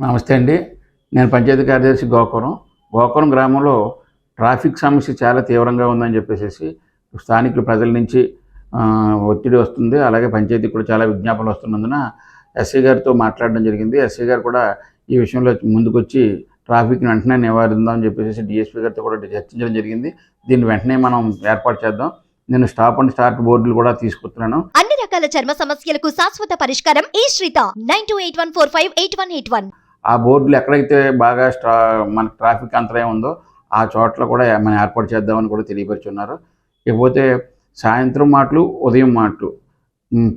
నమస్తే అండి. నేను పంచాయతీ కార్యదర్శి గోకవరం. గోకవరం గ్రామంలో ట్రాఫిక్ సమస్య చాలా తీవ్రంగా ఉందని చెప్పేసేసి స్థానికులు ప్రజల నుంచి ఒత్తిడి వస్తుంది. అలాగే పంచాయతీకి కూడా చాలా విజ్ఞాపనలు వస్తున్నందున ఎస్ఐ గారితో మాట్లాడడం జరిగింది. ఎస్ఐ గారు కూడా ఈ విషయంలో ముందుకొచ్చి ట్రాఫిక్‌ని వెంటనే నివారిద్దాం అని చెప్పేసేసి డీఎస్పీ గారితో కూడా చర్చించడం జరిగింది. దీన్ని వెంటనే మనం ఏర్పాటు చేద్దాం. నేను స్టాప్ అండ్ స్టార్ట్ బోర్డులు కూడా తీసుకొస్తున్నాను. అన్ని రకాల చర్మ సమస్యలకు శాశ్వత పరిష్కారం ఈ శ్రీత 9281458181. ఆ బోర్డులు ఎక్కడైతే బాగా మనకు ట్రాఫిక్ అంతరాయం ఉందో ఆ చోట్ల కూడా మనం ఏర్పాటు చేద్దామని కూడా తెలియపరుచున్నారు. ఇకపోతే సాయంత్రం మాటలు, ఉదయం మాటలు,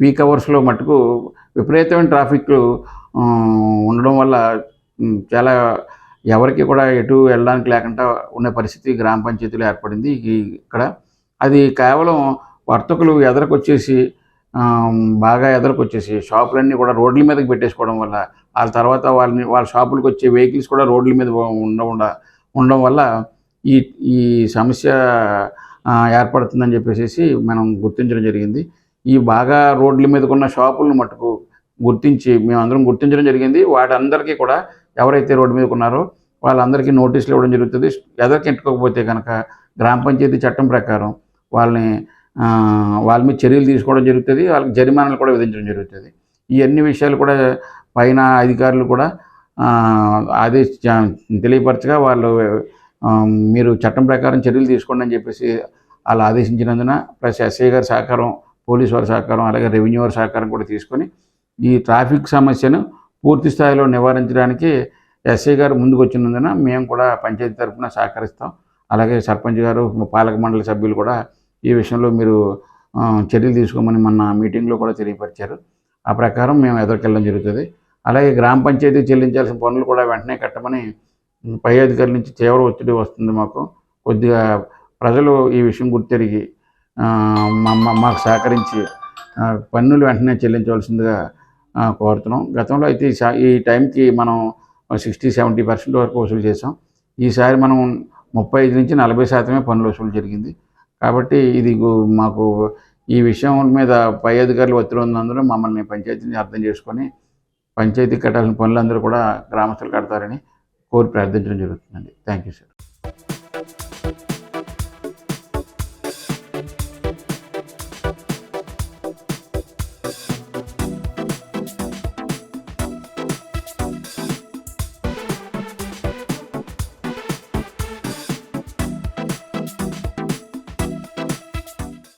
పీక్ అవర్స్లో మటుకు విపరీతమైన ట్రాఫిక్ ఉండడం వల్ల చాలా ఎవరికి కూడా ఎటు వెళ్ళడానికి లేకుండా ఉన్న పరిస్థితి గ్రామ పంచాయతీలో ఏర్పడింది ఇక్కడ. అది కేవలం వర్తకులు బాగా ఎదరకొచ్చేసి షాపులన్నీ కూడా రోడ్ల మీదకి పెట్టేసుకోవడం వల్ల, వాళ్ళ తర్వాత వాళ్ళ షాపులకు వచ్చే వెహికల్స్ కూడా రోడ్ల మీద ఉండడం వల్ల ఈ సమస్య ఏర్పడుతుందని చెప్పేసి మనం గుర్తించడం జరిగింది. ఈ బాగా రోడ్ల మీదకు ఉన్న షాపులను మటుకు మేమందరం గుర్తించడం జరిగింది. వాటందరికీ కూడా ఎవరైతే రోడ్డు మీదకు ఉన్నారో వాళ్ళందరికీ నోటీసులు ఇవ్వడం జరుగుతుంది. ఎదరికి ఎట్టుకోకపోతే కనుక గ్రామ పంచాయతీ చట్టం ప్రకారం వాళ్ళ మీద చర్యలు తీసుకోవడం జరుగుతుంది. వాళ్ళకి జరిమానాలు కూడా విధించడం జరుగుతుంది. ఈ అన్ని విషయాలు కూడా పైన అధికారులు కూడా తెలియపరచగా వాళ్ళు మీరు చట్టం ప్రకారం చర్యలు తీసుకోండి అని చెప్పేసి వాళ్ళు ఆదేశించినందున ప్లస్ ఎస్ఐ గారి సహకారం, పోలీసు వారి సహకారం, అలాగే రెవెన్యూ వారి సహకారం కూడా తీసుకొని ఈ ట్రాఫిక్ సమస్యను పూర్తి స్థాయిలో నివారించడానికి ఎస్ఐ గారు ముందుకు వచ్చినందున మేము కూడా పంచాయతీ తరఫున సహకరిస్తాం. అలాగే సర్పంచ్ గారు, పాలక మండలి సభ్యులు కూడా ఈ విషయంలో మీరు చర్యలు తీసుకోమని మొన్న మీటింగ్లో కూడా తెలియపరిచారు. ఆ ప్రకారం మేము ఎదురుకెళ్ళడం జరుగుతుంది. అలాగే గ్రామ పంచాయతీ చెల్లించాల్సిన పనులు కూడా వెంటనే కట్టమని పై అధికారుల నుంచి తీవ్ర ఒత్తిడి వస్తుంది మాకు. కొద్దిగా ప్రజలు ఈ విషయం గుర్తెరిగి మాకు సహకరించి పన్నులు వెంటనే చెల్లించవలసిందిగా కోరుతున్నాం. గతంలో అయితే ఈ టైంకి మనం 60-70% వరకు వసూలు చేసాం. ఈసారి మనం 35-40% పన్నులు వసూలు జరిగింది. కాబట్టి ఇది మాకు ఈ విషయం మీద పై అధికారులు ఒత్తిడి ఉన్నందున మమ్మల్ని పంచాయతీని అర్థం చేసుకొని పంచాయతీ కట్టాల్సిన పనులందరూ కూడా గ్రామస్తులు కడతారని కోరి ప్రార్థించడం జరుగుతుందండి. Thank you sir.